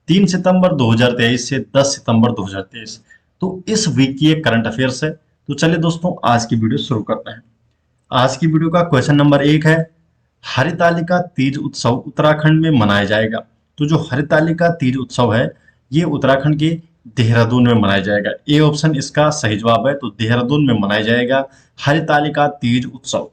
3 सितंबर 2023 से 10 सितंबर 2023। तो इस वीक की एक करंट अफेयर्स है। तो चलिए दोस्तों, आज की वीडियो शुरू करते हैं। आज की वीडियो का क्वेश्चन नंबर 1 है, हरितालिका तीज उत्सव उत्तराखंड में मनाया जाएगा। तो जो हरितालिका तीज उत्सव है, ये उत्तराखंड के देहरादून में मनाया जाएगा। ए ऑप्शन इसका सही जवाब है। तो देहरादून में मनाया जाएगा हरितालिका तीज उत्सव।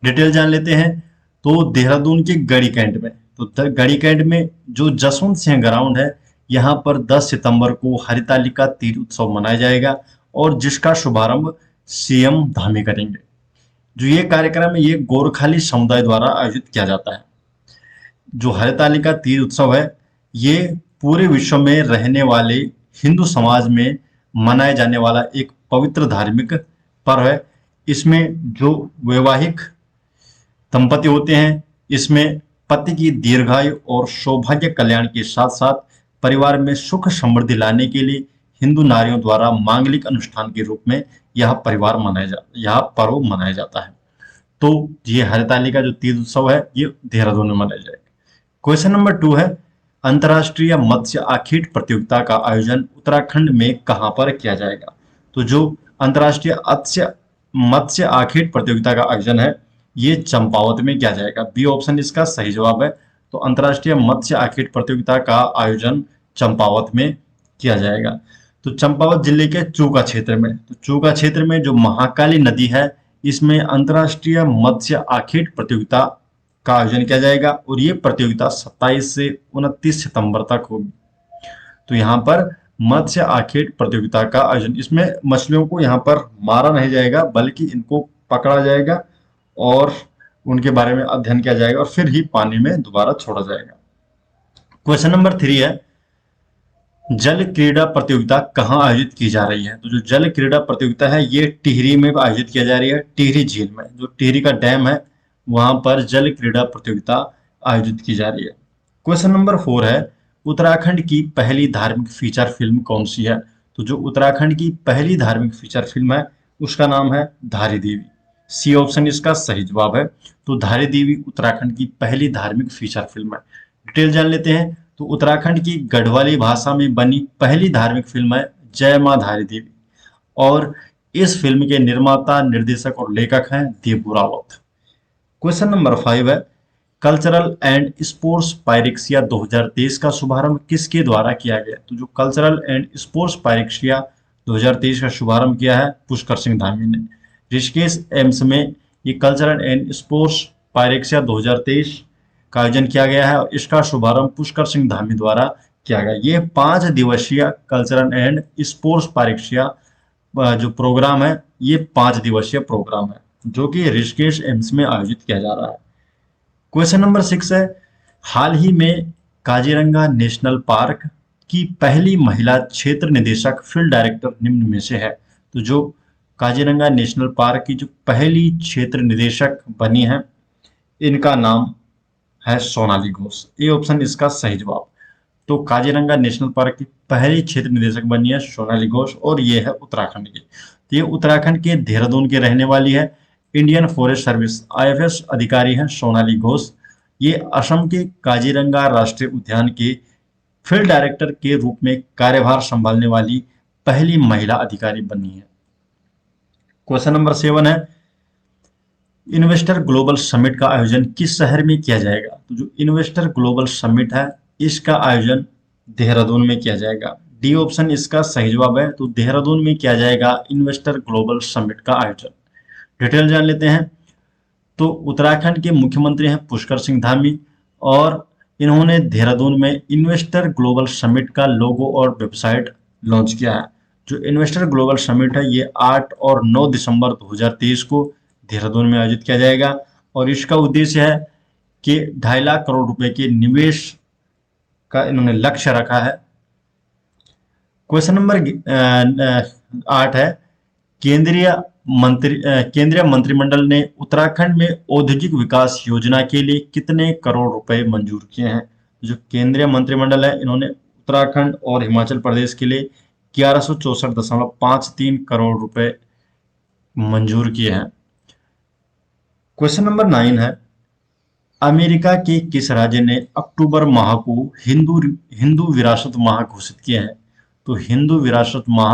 डिटेल जान लेते हैं। तो देहरादून के गढ़ी कैंट में, तो गढ़ी कैंट में जो जसवंत सिंह ग्राउंड है, यहाँ पर 10 सितंबर को हरितालिका तीज उत्सव मनाया जाएगा और जिसका शुभारंभ सीएम धामी करेंगे। जो ये कार्यक्रम है, ये गोरखाली समुदाय द्वारा आयोजित किया जाता है। जो हरितालिका तीज उत्सव है, ये पूरे विश्व में रहने वाले हिंदू समाज में मनाए जाने वाला एक पवित्र धार्मिक पर्व है। इसमें जो वैवाहिक दंपति होते हैं, इसमें पति की दीर्घायु और सौभाग्य कल्याण के साथ साथ परिवार में सुख समृद्धि लाने के लिए हिंदू नारियों द्वारा मांगलिक अनुष्ठान के रूप में यह पर्व मनाया जाता है। तो ये हरितालिका जो तीज उत्सव है, ये देहरादून में मनाया जाएगा। क्वेश्चन नंबर 2 है, अंतर्राष्ट्रीय मत्स्य आखेट प्रतियोगिता का आयोजन उत्तराखंड में कहां पर किया जाएगा? तो जो अंतर्राष्ट्रीय मत्स्य आखेट प्रतियोगिता का आयोजन है, ये चंपावत में किया जाएगा। बी ऑप्शन इसका सही जवाब है। तो अंतर्राष्ट्रीय मत्स्य आखेट प्रतियोगिता का आयोजन चंपावत में किया जाएगा। तो चंपावत जिले के चूका क्षेत्र में, तो चूका क्षेत्र में जो महाकाली नदी है, इसमें अंतर्राष्ट्रीय मत्स्य आखेट प्रतियोगिता का आयोजन किया जाएगा और ये प्रतियोगिता 27 से 29 सितंबर तक होगी। तो यहाँ पर मत्स्य आखेट प्रतियोगिता का आयोजन, इसमें मछलियों को यहाँ पर मारा नहीं जाएगा, बल्कि इनको पकड़ा जाएगा और उनके बारे में अध्ययन किया जाएगा और फिर ही पानी में दोबारा छोड़ा जाएगा। क्वेश्चन नंबर 3 है, जल क्रीड़ा प्रतियोगिता कहाँ आयोजित की जा रही है? तो जो जल क्रीड़ा प्रतियोगिता है, ये टिहरी में आयोजित किया जा रही है। टिहरी झील में, जो टिहरी का डैम है, वहां पर जल क्रीड़ा प्रतियोगिता आयोजित की जा रही है। क्वेश्चन नंबर 4 है, उत्तराखंड की पहली धार्मिक फीचर फिल्म कौन सी है? तो जो उत्तराखंड की पहली धार्मिक फीचर फिल्म है, उसका नाम है धारी देवी। सी ऑप्शन इसका सही जवाब है। तो धारी देवी उत्तराखंड की पहली धार्मिक फीचर फिल्म है। डिटेल जान लेते हैं। तो उत्तराखंड की गढ़वाली भाषा में बनी पहली धार्मिक फिल्म है जय मां धारी देवी और इस फिल्म के निर्माता, निर्देशक और लेखक हैं देबू रावत। क्वेश्चन नंबर 5 है, कल्चरल एंड स्पोर्ट्स पायरेक्सिया 2023 का शुभारंभ किसके द्वारा किया गया? तो जो कल्चरल एंड स्पोर्ट्स पायरेक्सिया 2023 का शुभारंभ किया है पुष्कर सिंह धामी ने। ऋषिकेश एम्स में ये कल्चरल एंड स्पोर्ट्स पायरेक्सिया 2023 का आयोजन किया गया है और इसका शुभारंभ पुष्कर सिंह धामी द्वारा किया गया। ये 5 दिवसीय कल्चरल एंड स्पोर्ट्स पायरेक्सिया जो प्रोग्राम है, ये 5 दिवसीय प्रोग्राम है जो कि ऋषिकेश एम्स में आयोजित किया जा रहा है। क्वेश्चन नंबर 6 है, हाल ही में काजीरंगा नेशनल पार्क की पहली महिला क्षेत्र निदेशक फील्ड डायरेक्टर निम्न में से है? तो जो काजीरंगा नेशनल पार्क की जो पहली क्षेत्र निदेशक बनी है, इनका नाम है सोनाली घोष। ए ऑप्शन इसका सही जवाब। तो काजीरंगा नेशनल पार्क की पहली क्षेत्र निदेशक बनी है सोनाली घोष और ये है उत्तराखंड की। तो ये उत्तराखंड के देहरादून के रहने वाली है। इंडियन फॉरेस्ट सर्विस आईएफएस अधिकारी हैं सोनाली घोष। ये असम के काजीरंगा राष्ट्रीय उद्यान के फील्ड डायरेक्टर के रूप में कार्यभार संभालने वाली पहली महिला अधिकारी बनी है। क्वेश्चन नंबर 7 है, इन्वेस्टर ग्लोबल समिट का आयोजन किस शहर में किया जाएगा? तो जो इन्वेस्टर ग्लोबल समिट है, इसका आयोजन देहरादून में किया जाएगा। डी ऑप्शन इसका सही जवाब है। तो देहरादून में किया जाएगा इन्वेस्टर ग्लोबल समिट का आयोजन। डिटेल जान लेते हैं। तो उत्तराखंड के मुख्यमंत्री हैं पुष्कर सिंह धामी और इन्होंने देहरादून में इन्वेस्टर ग्लोबल समिट का लोगो और वेबसाइट लॉन्च किया है। जो इन्वेस्टर ग्लोबल समिट है, ये 8 और 9 दिसंबर 2023 को देहरादून में आयोजित किया जाएगा और इसका उद्देश्य है कि 2.5 लाख करोड़ रुपए के निवेश का इन्होंने लक्ष्य रखा है। क्वेश्चन नंबर 8 है, केंद्रीय मंत्रिमंडल ने उत्तराखंड में औद्योगिक विकास योजना के लिए कितने करोड़ रुपए मंजूर किए हैं? जो केंद्रीय मंत्रिमंडल है, इन्होंने उत्तराखंड और हिमाचल प्रदेश के लिए 1164.53 करोड़ रुपए मंजूर किए हैं। क्वेश्चन नंबर 9 है, अमेरिका के किस राज्य ने अक्टूबर माह को हिंदू हिंदू विरासत माह घोषित किया है? तो हिंदू विरासत माह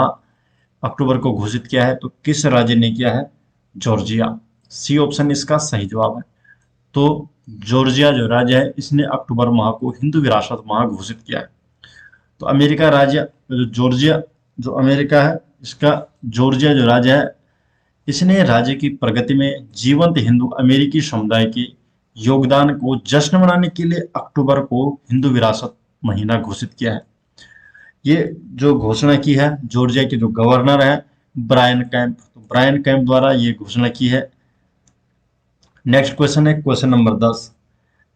अक्टूबर को घोषित किया है, तो किस राज्य ने किया है? जॉर्जिया। सी ऑप्शन इसका सही जवाब है। तो जॉर्जिया जो राज्य है, इसने अक्टूबर माह को हिंदू विरासत माह घोषित किया है। तो अमेरिका राज्य जो जॉर्जिया, जो अमेरिका है, इसका जॉर्जिया जो राज्य है, इसने राज्य की प्रगति में जीवंत हिंदू अमेरिकी समुदाय के योगदान को जश्न मनाने के लिए अक्टूबर को हिंदू विरासत महीना घोषित किया है। ये जो घोषणा की है जॉर्जिया के जो गवर्नर है ब्रायन कैंप, तो ब्रायन कैंप द्वारा ये घोषणा की है। नेक्स्ट क्वेश्चन है क्वेश्चन नंबर 10।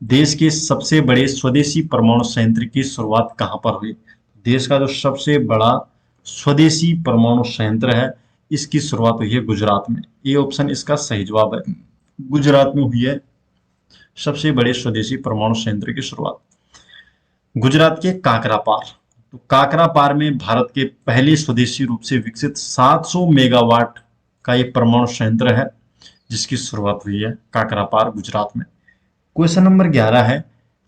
देश के सबसे बड़े स्वदेशी परमाणु संयंत्र की शुरुआत कहां पर हुई? देश का जो सबसे बड़ा स्वदेशी परमाणु संयंत्र है, इसकी शुरुआत हुई है गुजरात में। ये ऑप्शन इसका सही जवाब है, गुजरात में हुई है सबसे बड़े स्वदेशी परमाणु संयंत्र की शुरुआत। गुजरात के काकरापार, तो काकरापार में भारत के पहले स्वदेशी रूप से विकसित 700 मेगावाट का ये परमाणु संयंत्र है, जिसकी शुरुआत हुई है काकरापार गुजरात में। क्वेश्चन नंबर 11 है,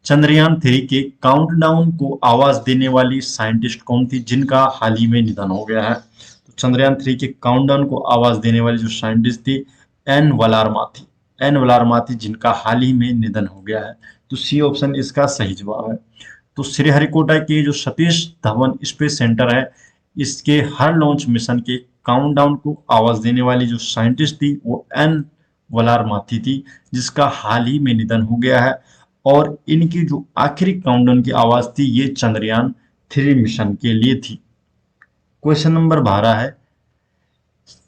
चंद्रयान 3 के काउंटडाउन को आवाज देने वाली साइंटिस्ट कौन थी जिनका हाल ही में निधन हो गया है? तो चंद्रयान 3 के काउंटडाउन को आवाज देने वाली जो साइंटिस्ट थी एन वलारमाथी, एन वलारमाथी, जिनका हाल ही में निधन हो गया है। तो सी ऑप्शन इसका सही जवाब है। तो श्रीहरिकोटा के जो सतीश धवन स्पेस सेंटर है, इसके हर लॉन्च मिशन के काउंटडाउन को आवाज देने वाली जो साइंटिस्ट थी वो एन वलारमाथी थी, जिसका हाल ही में निधन हो गया है। और इनकी जो आखिरी काउंटडाउन की आवाज थी ये चंद्रयान 3 मिशन के लिए थी। क्वेश्चन नंबर 12 है,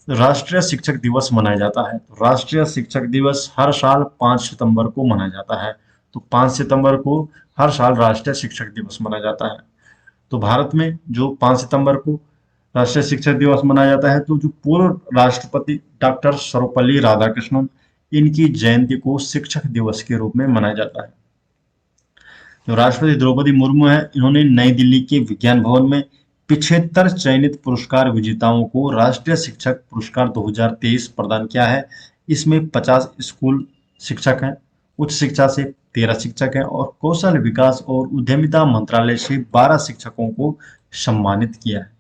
राष्ट्रीय शिक्षक दिवस मनाया जाता है। तो राष्ट्रीय शिक्षक दिवस हर साल 5 सितंबर को मनाया जाता है। तो 5 सितंबर को हर साल राष्ट्रीय शिक्षक दिवस मनाया जाता है। तो भारत में जो 5 सितंबर को राष्ट्रीय शिक्षक दिवस मनाया जाता है, तो जो पूर्व राष्ट्रपति डॉक्टर सर्वपल्ली राधाकृष्णन, इनकी जयंती को शिक्षक दिवस के रूप में मनाया जाता है। जो राष्ट्रपति द्रौपदी मुर्मू है, इन्होंने नई दिल्ली के विज्ञान भवन में 75 चयनित पुरस्कार विजेताओं को राष्ट्रीय शिक्षक पुरस्कार 2023 प्रदान किया है। इसमें 50 स्कूल शिक्षक हैं, उच्च शिक्षा से 13 शिक्षक हैं और कौशल विकास और उद्यमिता मंत्रालय से 12 शिक्षकों को सम्मानित किया है।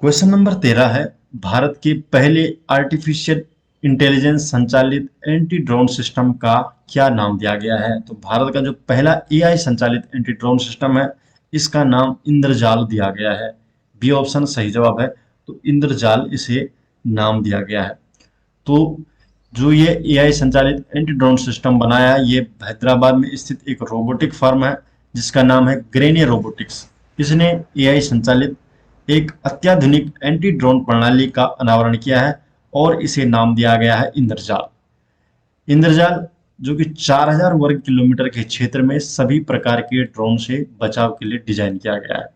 क्वेश्चन नंबर 13 है, भारत के पहले आर्टिफिशियल इंटेलिजेंस संचालित एंटी ड्रोन सिस्टम का क्या नाम दिया गया है? तो भारत का जो पहला एआई संचालित एंटी ड्रोन सिस्टम है, इसका नाम इंद्रजाल दिया गया है। बी ऑप्शन सही जवाब है। तो इंद्रजाल इसे नाम दिया गया है। तो जो ये एआई संचालित एंटी ड्रोन सिस्टम बनाया है, ये हैदराबाद में स्थित एक रोबोटिक फर्म है जिसका नाम है ग्रेने रोबोटिक्स। इसने एआई संचालित एक अत्याधुनिक एंटी ड्रोन प्रणाली का अनावरण किया है और इसे नाम दिया गया है इंद्रजाल। इंद्रजाल जो कि 4000 वर्ग किलोमीटर के क्षेत्र में सभी प्रकार के ड्रोन से बचाव के लिए डिजाइन किया गया है।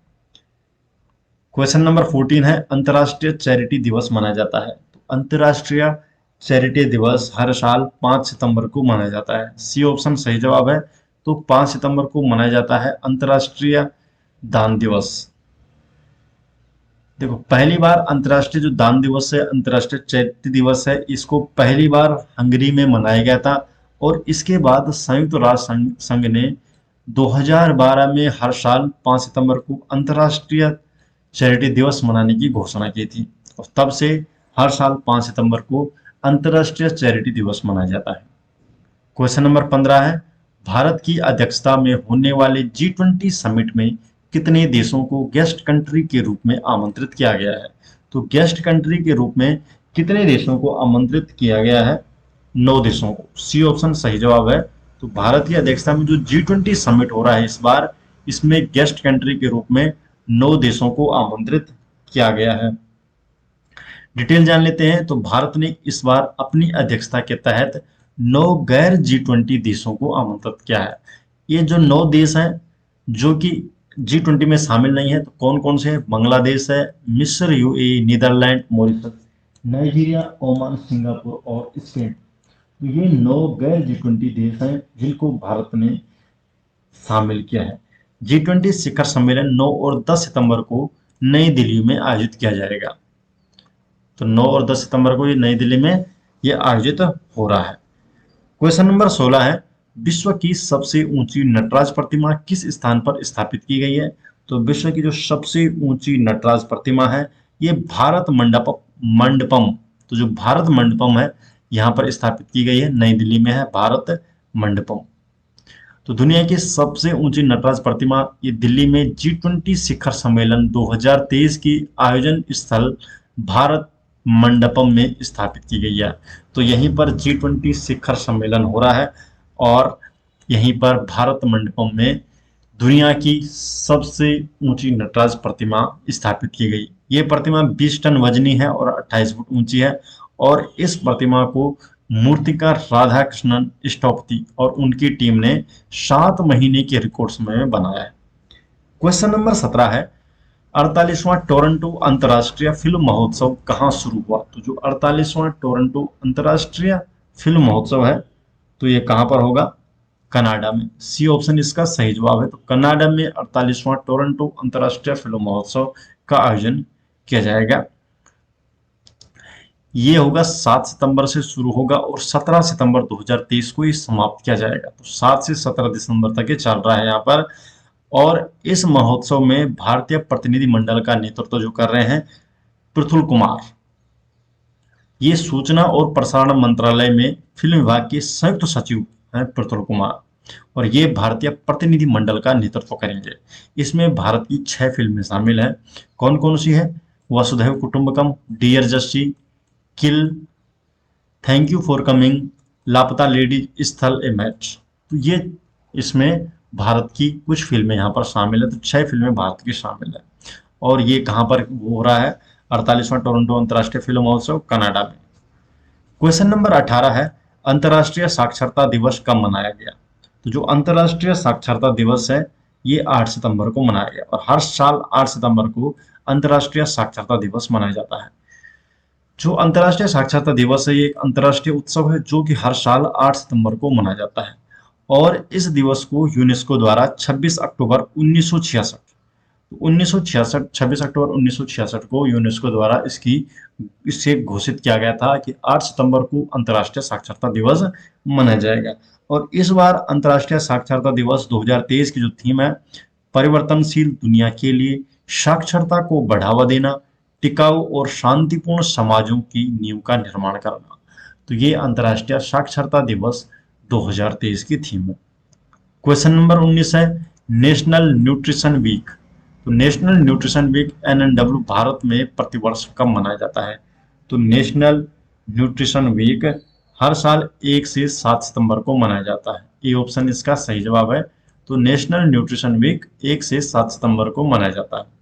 क्वेश्चन नंबर 14 है, अंतर्राष्ट्रीय चैरिटी दिवस मनाया जाता है। तो अंतर्राष्ट्रीय चैरिटी दिवस हर साल 5 सितंबर को मनाया जाता है। सी ऑप्शन सही जवाब है। तो 5 सितंबर को मनाया जाता है अंतर्राष्ट्रीय दान दिवस। देखो, पहली बार अंतर्राष्ट्रीय जो दान दिवस है, अंतर्राष्ट्रीय चैरिटी दिवस है, इसको पहली बार हंगरी में मनाया गया था और इसके बाद संयुक्त राष्ट्र संघ ने 2012 में हर साल 5 सितंबर को अंतर्राष्ट्रीय चैरिटी दिवस मनाने की घोषणा की थी और तब से हर साल 5 सितंबर को अंतर्राष्ट्रीय चैरिटी दिवस मनाया जाता है। क्वेश्चन नंबर 15 है, भारत की अध्यक्षता में होने वाले G20 समिट में कितने देशों को गेस्ट कंट्री के रूप में आमंत्रित किया गया है? तो गेस्ट कंट्री के रूप में कितने देशों को आमंत्रित किया गया है? 9 देशों को। सी ऑप्शन सही जवाब है। तो भारत की अध्यक्षता में जो G20 समिट हो रहा है इस बार, इसमें गेस्ट कंट्री के रूप में 9 देशों को आमंत्रित किया गया है। डिटेल जान लेते हैं। तो भारत ने इस बार अपनी अध्यक्षता के तहत 9 गैर G20 देशों को आमंत्रित किया है। ये जो 9 देश हैं जो कि G20 में शामिल नहीं है, तो कौन कौन से हैं? बांग्लादेश है, मिस्र, UAE, Netherlands, Mauritius, Nigeria, Oman, Singapore और स्पेन। तो ये 9 गैर G20 देश हैं जिनको भारत ने शामिल किया है। G20 शिखर सम्मेलन 9 और 10 सितंबर को नई दिल्ली में आयोजित किया जाएगा। तो 9 और 10 सितंबर को ये नई दिल्ली में ये आयोजित हो रहा है। क्वेश्चन नंबर 16 है, विश्व की सबसे ऊंची नटराज प्रतिमा किस स्थान पर स्थापित की गई है? तो विश्व की जो सबसे ऊंची नटराज प्रतिमा है ये भारत मंडपम, तो जो भारत मंडपम है यहाँ पर स्थापित की गई है, नई दिल्ली में है भारत मंडपम। तो दुनिया की सबसे ऊंची नटराज प्रतिमा ये दिल्ली में G20 शिखर सम्मेलन 2023 की आयोजन स्थल भारत मंडपम में स्थापित की गई है। तो यहीं पर G20 शिखर सम्मेलन हो रहा है और यहीं पर भारत मंडपम में दुनिया की सबसे ऊंची नटराज प्रतिमा स्थापित की गई। ये प्रतिमा 20 टन वजनी है और 28 फुट ऊंची है और इस प्रतिमा को मूर्तिकार राधा कृष्णन स्टॉपति और उनकी टीम ने 7 महीने के रिकॉर्ड समय में बनाया है। क्वेश्चन नंबर 17 है 48वां टोरंटो अंतर्राष्ट्रीय फिल्म महोत्सव कहाँ शुरू हुआ? तो जो 48वां टोरंटो अंतर्राष्ट्रीय फिल्म महोत्सव है तो ये कहाँ पर होगा? कनाडा में। सी ऑप्शन इसका सही जवाब है। तो कनाडा में 48वां टोरंटो अंतर्राष्ट्रीय फिल्म महोत्सव का आयोजन किया जाएगा। ये होगा 7 सितंबर से शुरू होगा और 17 सितंबर 2023 को ये समाप्त किया जाएगा। तो 7 से 17 दिसंबर तक ये चल रहा है यहाँ पर। और इस महोत्सव में भारतीय प्रतिनिधि मंडल का नेतृत्व जो कर रहे हैं पृथुल कुमार, ये सूचना और प्रसारण मंत्रालय में फिल्म विभाग के संयुक्त सचिव हैं पृथुल कुमार, और ये भारतीय प्रतिनिधि मंडल का नेतृत्व करेंगे। इसमें भारत की 6 फिल्में शामिल हैं। कौन कौन सी है? Vasudhaiva Kutumbakam, dear Jassi, kill, thank you for coming, Laapataa ladies, Sthal a match. तो ये इसमें भारत की कुछ फिल्में यहाँ पर शामिल है। तो 6 फिल्में भारत की शामिल है और ये कहाँ पर हो रहा है? 48वां टोरंटो अंतर्राष्ट्रीय फिल्म महोत्सव कनाडा में। क्वेश्चन नंबर 18 है अंतर्राष्ट्रीय साक्षरता दिवस कब मनाया गया? तो जो अंतर्राष्ट्रीय साक्षरता दिवस है ये 8 सितंबर को मनाया गया और हर साल 8 सितंबर को अंतर्राष्ट्रीय साक्षरता दिवस मनाया जाता है। जो अंतर्राष्ट्रीय साक्षरता दिवस है ये एक अंतर्राष्ट्रीय उत्सव है जो कि हर साल 8 सितंबर को मनाया जाता है और इस दिवस को यूनेस्को द्वारा 26 अक्टूबर 1966 26 अक्टूबर 1966 को यूनेस्को द्वारा इससे घोषित किया गया था कि 8 सितंबर को अंतर्राष्ट्रीय साक्षरता दिवस मनाया जाएगा। और इस बार अंतर्राष्ट्रीय साक्षरता दिवस 2023 की जो थीम है परिवर्तनशील दुनिया के लिए साक्षरता को बढ़ावा देना, टिकाऊ और शांतिपूर्ण समाजों की नींव का निर्माण करना। तो ये अंतर्राष्ट्रीय साक्षरता दिवस 2023 की थीम है। क्वेश्चन नंबर 19 है नेशनल न्यूट्रिशन वीक। तो national nutrition week NNW Bharat में प्रतिवर्ष कब मनाया जाता है? तो नेशनल न्यूट्रिशन वीक हर साल 1 से 7 सितंबर को मनाया जाता है। ये ऑप्शन इसका सही जवाब है। तो नेशनल न्यूट्रिशन वीक 1 से 7 सितंबर को मनाया जाता है।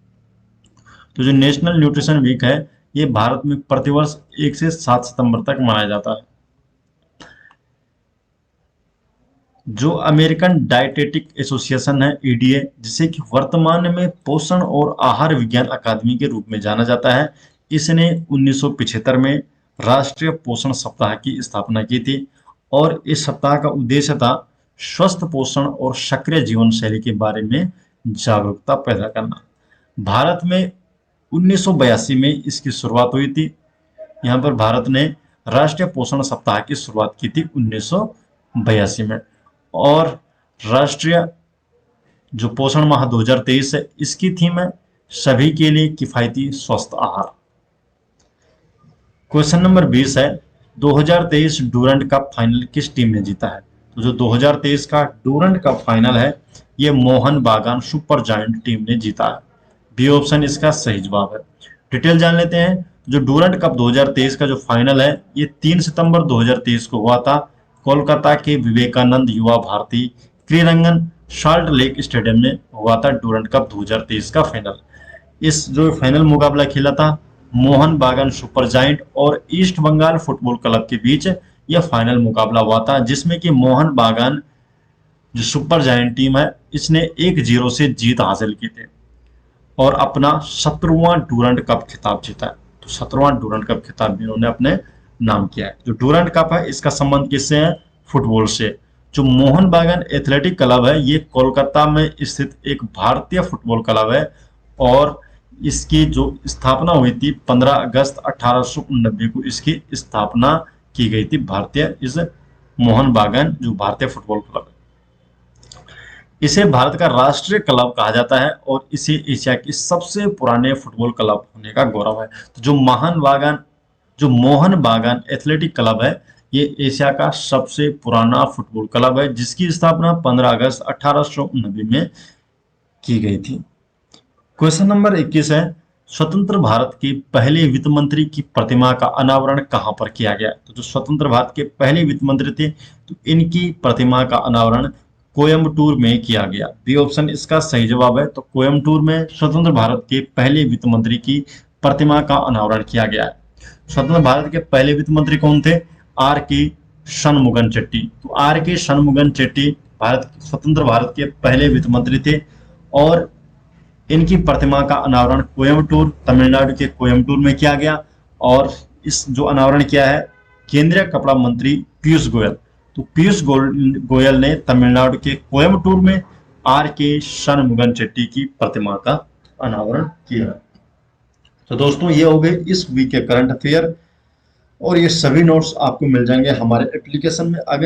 तो जो नेशनल न्यूट्रिशन वीक है ये भारत में प्रतिवर्ष 1 से 7 सितंबर तक मनाया जाता है। जो अमेरिकन डाइटेटिक एसोसिएशन है EDA, जिसे कि वर्तमान में पोषण और आहार विज्ञान अकादमी के रूप में जाना जाता है, इसने 1975 में राष्ट्रीय पोषण सप्ताह की स्थापना की थी और इस सप्ताह का उद्देश्य था स्वस्थ पोषण और सक्रिय जीवन शैली के बारे में जागरूकता पैदा करना। भारत में 1982 में इसकी शुरुआत हुई थी। यहाँ पर भारत ने राष्ट्रीय पोषण सप्ताह की शुरुआत की थी 1982 में और राष्ट्रीय जो पोषण माह 2023 है इसकी थीम है सभी के लिए किफायती स्वस्थ आहार। क्वेश्चन नंबर 20 है 2023 डूरंड कप फाइनल किस टीम ने जीता है? तो जो 2023 का डूरंड कप फाइनल है ये मोहन बागान सुपर जायंट टीम ने जीता है। बी ऑप्शन इसका सही जवाब है। डिटेल जान लेते हैं। जो डूरंड कप 2023 का जो फाइनल है ये 3 सितंबर 2023 को हुआ था। कोलकाता के विवेकानंद युवा भारती क्रीडांगन साल्ट लेक स्टेडियम में हुआ था डूरंड कप 2023 का फाइनल। इस जो फाइनल मुकाबला खेला था मोहन बागान सुपर जायंट और ईस्ट बंगाल फुटबॉल क्लब के बीच यह फाइनल मुकाबला हुआ था, जिसमें कि मोहन बागान जो सुपर जायंट टीम है इसने 1-0 से जीत हासिल की थी और अपना 17वां डूरंड कप खिताब जीता है। तो 17वां डूरंड कप खिताब इन्होंने अपने नाम किया है। जो डूरंड कप है इसका संबंध किससे है? फुटबॉल से। जो मोहन बागान एथलेटिक क्लब है ये कोलकाता में स्थित एक भारतीय फुटबॉल क्लब है और इसकी जो स्थापना हुई थी 15 अगस्त 1889 को इसकी स्थापना की गई थी भारतीय इस मोहन बागान जो भारतीय फुटबॉल क्लब है। इसे भारत का राष्ट्रीय क्लब कहा जाता है और इसे एशिया के सबसे पुराने फुटबॉल क्लब होने का गौरव है। तो जो मोहन बागान एथलेटिक क्लब है, ये एशिया का सबसे पुराना फुटबॉल क्लब है, जिसकी स्थापना 15 अगस्त 1890 में की गई थी। क्वेश्चन नंबर 21 है, स्वतंत्र भारत के पहले वित्त मंत्री की प्रतिमा का अनावरण कहां पर किया गया? तो जो स्वतंत्र भारत के पहले वित्त मंत्री थे, तो इनकी प्रतिमा का अनावरण कोयम्बटूर में किया गया। बी ऑप्शन इसका सही जवाब है। तो कोयम्बटूर में स्वतंत्र भारत के पहले वित्त मंत्री की प्रतिमा का अनावरण किया गया है। स्वतंत्र भारत के पहले वित्त मंत्री कौन थे? आर के शनमुगन चेट्टी। तो आर के शनमुगन चेट्टी स्वतंत्र भारत के पहले वित्त मंत्री थे और इनकी प्रतिमा का अनावरण कोयम्बटूर, तमिलनाडु के कोयम्बटूर में किया गया। और इस जो अनावरण किया है केंद्रीय कपड़ा मंत्री पीयूष गोयल। तो पीयूष गोयल ने तमिलनाडु के कोयम्बटूर में आर के शनमुगन चेट्टी की प्रतिमा का अनावरण किया। तो दोस्तों, ये हो गए इस वीक के करंट अफेयर और ये सभी नोट्स आपको मिल जाएंगे हमारे एप्लीकेशन में। अगर